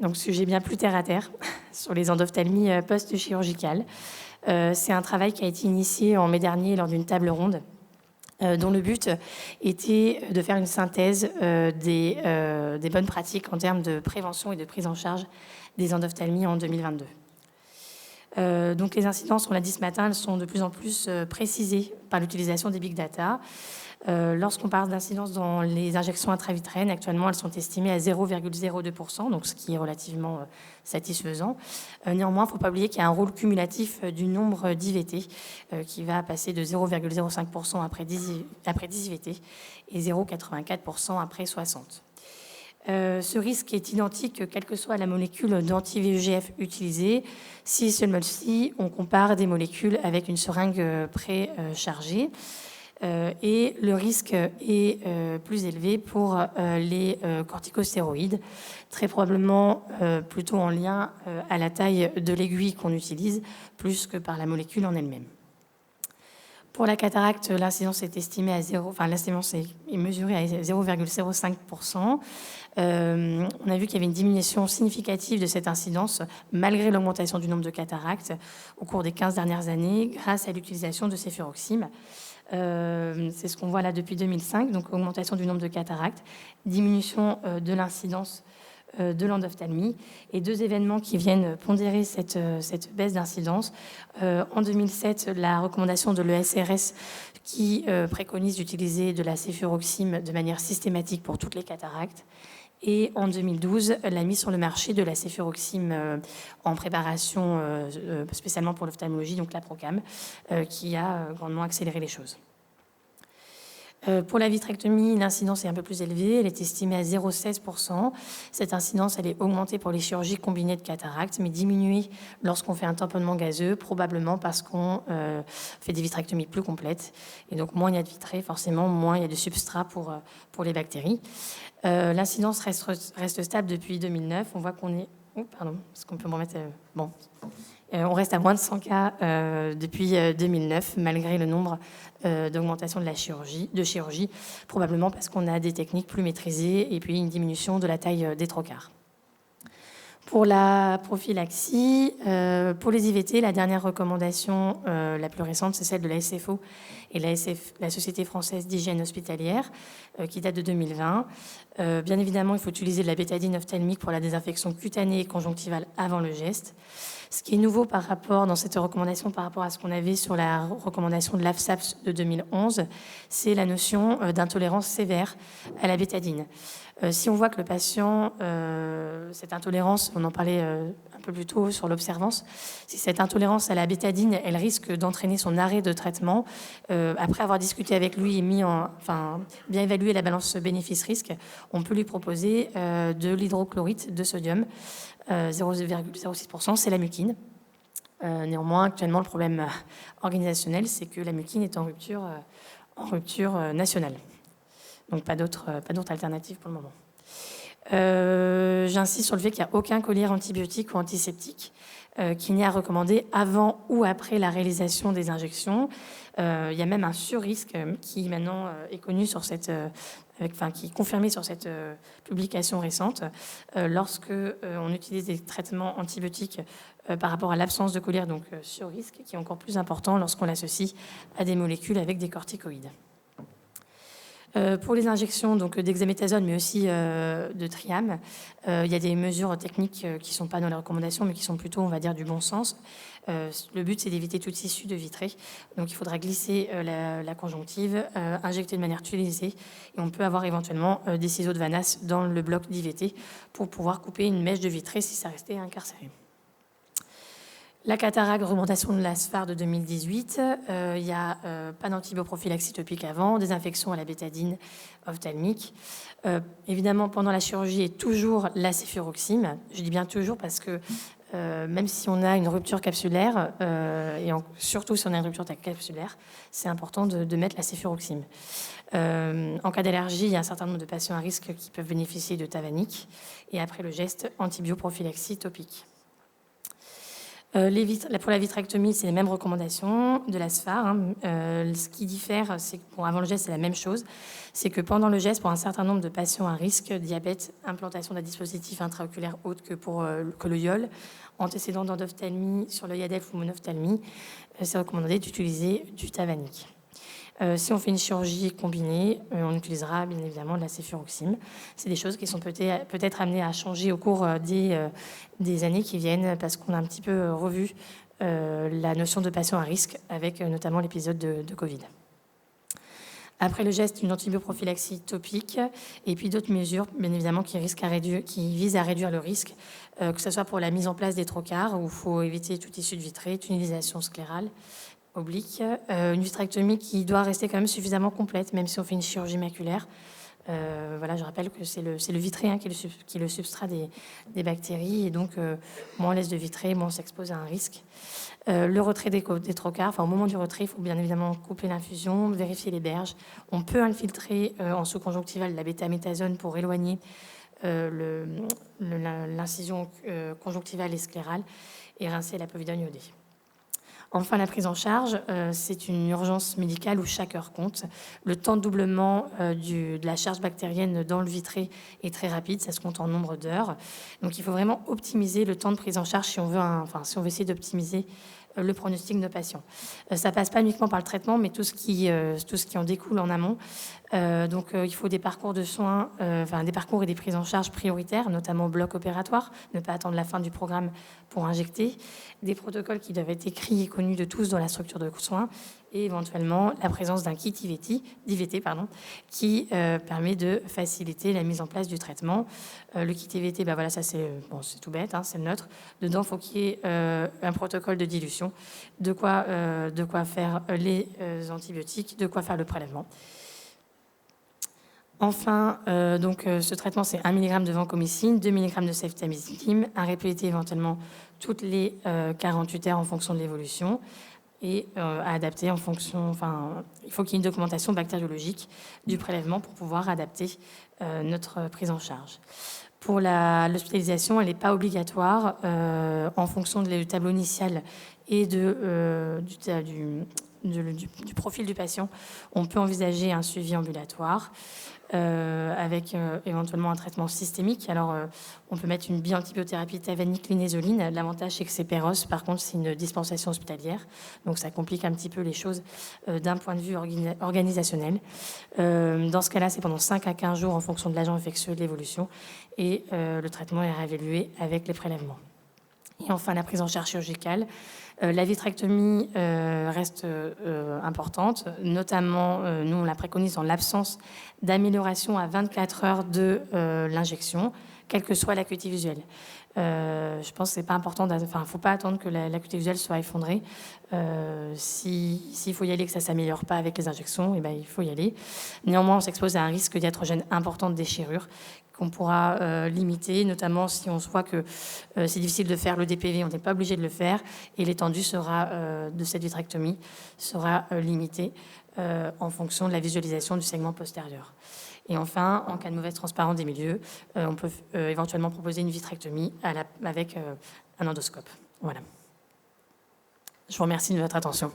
Donc, sujet bien plus terre à terre sur les endophthalmies post-chirurgicales. C'est un travail qui a été initié en mai dernier lors d'une table ronde dont le but était de faire une synthèse des bonnes pratiques en termes de prévention et de prise en charge des endophthalmies en 2022. Donc les incidences, on l'a dit ce matin, elles sont de plus en plus précisées par l'utilisation des big data. Lorsqu'on parle d'incidence dans les injections intravitréennes, actuellement, elles sont estimées à 0,02%, donc ce qui est relativement satisfaisant. Néanmoins, il ne faut pas oublier qu'il y a un rôle cumulatif du nombre d'IVT qui va passer de 0,05% après 10 IVT et 0,84% après 60. Ce risque est identique quelle que soit la molécule d'anti-VEGF utilisée, si seulement si on compare des molécules avec une seringue préchargée. Et le risque est plus élevé pour les corticostéroïdes, très probablement plutôt en lien à la taille de l'aiguille qu'on utilise, plus que par la molécule en elle-même. Pour la cataracte, l'incidence est estimée à 0, enfin l'incidence est mesurée à 0,05%. On a vu qu'il y avait une diminution significative de cette incidence malgré l'augmentation du nombre de cataractes au cours des 15 dernières années grâce à l'utilisation de céfuroxime. C'est ce qu'on voit là depuis 2005, donc augmentation du nombre de cataractes, diminution de l'incidence de l'endophthalmie et deux événements qui viennent pondérer cette baisse d'incidence. En 2007, la recommandation de l'ESRS qui préconise d'utiliser de la céfuroxime de manière systématique pour toutes les cataractes. Et en 2012, la mise sur le marché de la céfuroxime en préparation spécialement pour l'ophtalmologie, donc la Procam, qui a grandement accéléré les choses. Pour la vitrectomie, l'incidence est un peu plus élevée, elle est estimée à 0,16%. Cette incidence, elle est augmentée pour les chirurgies combinées de cataracte, mais diminuée lorsqu'on fait un tamponnement gazeux, probablement parce qu'on fait des vitrectomies plus complètes. Et donc, moins il y a de vitrés, forcément, moins il y a de substrat pour les bactéries. L'incidence reste stable depuis 2009. On voit qu'on est... Oh, pardon, est-ce qu'on peut me remettre... Bon. On reste à moins de 100 cas depuis 2009, malgré le nombre d'augmentation de chirurgie, probablement parce qu'on a des techniques plus maîtrisées et puis une diminution de la taille des trocars. Pour la prophylaxie, pour les IVT, la dernière recommandation la plus récente, c'est celle de la SFO et la Société française d'hygiène hospitalière, qui date de 2020. Bien évidemment, il faut utiliser de la bétadine ophtalmique pour la désinfection cutanée et conjonctivale avant le geste. Ce qui est nouveau dans cette recommandation par rapport à ce qu'on avait sur la recommandation de l'AFSAPS de 2011, c'est la notion d'intolérance sévère à la bétadine. Si on voit que le patient, cette intolérance, on en parlait un peu plus tôt sur l'observance, si cette intolérance à la bétadine, elle risque d'entraîner son arrêt de traitement, après avoir discuté avec lui et bien évalué la balance bénéfice-risque, on peut lui proposer de l'hydrochlorite de sodium, 0,06%, c'est la muquine. Néanmoins, actuellement, le problème organisationnel, c'est que la muquine est en rupture nationale. Donc pas d'autre alternative pour le moment. J'insiste sur le fait qu'il n'y a aucun collier antibiotique ou antiseptique qui n'est à recommander avant ou après la réalisation des injections. Il y a même un surrisque qui maintenant est connu qui est confirmé sur cette publication récente, lorsque on utilise des traitements antibiotiques par rapport à l'absence de collier, donc surrisque, qui est encore plus important lorsqu'on l'associe à des molécules avec des corticoïdes. Pour les injections d'hexaméthasone, mais aussi de Triam, il y a des mesures techniques qui ne sont pas dans les recommandations, mais qui sont plutôt, on va dire, du bon sens. Le but, c'est d'éviter toute issue de vitrée. Donc, il faudra glisser la conjonctive, injecter de manière tunnélisée, et on peut avoir éventuellement des ciseaux de Vanas dans le bloc d'IVT pour pouvoir couper une mèche de vitrée si ça restait incarcéré. La cataracte, recommandation de l'ASFAR de 2018, il n'y a pas d'antibioprophylaxie topique avant, des infections à la bétadine ophtalmique. Évidemment, pendant la chirurgie, et toujours la céfuroxime. Je dis bien toujours parce que même si on a une rupture capsulaire, surtout si on a une rupture capsulaire, c'est important de mettre la céfuroxime. En cas d'allergie, il y a un certain nombre de patients à risque qui peuvent bénéficier de Tavanic. Et après le geste, antibioprophylaxie topique. Pour la vitrectomie, c'est les mêmes recommandations de la SFAR. Ce qui diffère, c'est que avant le geste, c'est la même chose. C'est que pendant le geste, pour un certain nombre de patients à risque, diabète, implantation d'un dispositif intraoculaire autre que le YOL, antécédent d'endophtalmie sur le IADF ou monophtalmie, c'est recommandé d'utiliser du Tavanic. Si on fait une chirurgie combinée, on utilisera bien évidemment de la céfuroxime. C'est des choses qui sont peut-être amenées à changer au cours des années qui viennent parce qu'on a un petit peu revu la notion de patient à risque avec notamment l'épisode de Covid. Après le geste, une antibioprophylaxie topique et puis d'autres mesures, bien évidemment, qui visent à réduire le risque, que ce soit pour la mise en place des trocars où il faut éviter toute issue de vitrée, tunnalisation sclérale, oblique, une vitrectomie qui doit rester quand même suffisamment complète, même si on fait une chirurgie maculaire. Voilà, je rappelle que c'est le vitré qui est le substrat des bactéries, et donc moins on laisse de vitré, moins on s'expose à un risque. Le retrait des trocars, au moment du retrait, il faut bien évidemment couper l'infusion, vérifier les berges. On peut infiltrer en sous-conjonctivale la bêta-méthasone pour éloigner l'incision conjonctivale et sclérale et rincer la povidone iodée. Enfin, la prise en charge, c'est une urgence médicale où chaque heure compte. Le temps de doublement de la charge bactérienne dans le vitré est très rapide, ça se compte en nombre d'heures. Donc il faut vraiment optimiser le temps de prise en charge si on veut essayer d'optimiser le pronostic de nos patients. Ça passe pas uniquement par le traitement, mais tout ce qui en découle en amont. Il faut des parcours de soins, des parcours et des prises en charge prioritaires, notamment au bloc opératoire, ne pas attendre la fin du programme pour injecter, des protocoles qui doivent être écrits et connus de tous dans la structure de soins, et éventuellement la présence d'un kit d'IVT qui permet de faciliter la mise en place du traitement. Le kit IVT, c'est tout bête, c'est le nôtre. Dedans, il faut qu'il y ait un protocole de dilution, de quoi faire les antibiotiques, de quoi faire le prélèvement. Enfin, ce traitement, c'est 1 mg de vancomycine, 2 mg de ceftamizime, à répéter éventuellement toutes les 48 heures en fonction de l'évolution et à adapter en fonction... il faut qu'il y ait une documentation bactériologique du prélèvement pour pouvoir adapter notre prise en charge. Pour l'hospitalisation, elle n'est pas obligatoire en fonction du tableau initial et du profil du patient. On peut envisager un suivi ambulatoire avec éventuellement un traitement systémique. Alors, on peut mettre une biantibiothérapie Tavanic linézoline. L'avantage, c'est que c'est Péros. Par contre, c'est une dispensation hospitalière. Donc, ça complique un petit peu les choses d'un point de vue organisationnel. Dans ce cas-là, c'est pendant 5 à 15 jours en fonction de l'agent infectieux et de l'évolution. Et le traitement est réévalué avec les prélèvements. Et enfin, la prise en charge chirurgicale. La vitrectomie reste importante, notamment, nous on la préconise en l'absence d'amélioration à 24 heures de l'injection, quelle que soit l'acuité visuelle. Je pense que c'est pas important, faut pas attendre que l'acuité visuelle soit effondrée. S'il faut y aller, que ça s'améliore pas avec les injections, il faut y aller. Néanmoins, on s'expose à un risque iatrogène important de déchirure qu'on pourra limiter, notamment si on se voit que c'est difficile de faire le DPV, on n'est pas obligé de le faire, et l'étendue de cette vitrectomie sera limitée en fonction de la visualisation du segment postérieur. Et enfin, en cas de mauvaise transparence des milieux, on peut éventuellement proposer une vitrectomie avec un endoscope. Voilà. Je vous remercie de votre attention.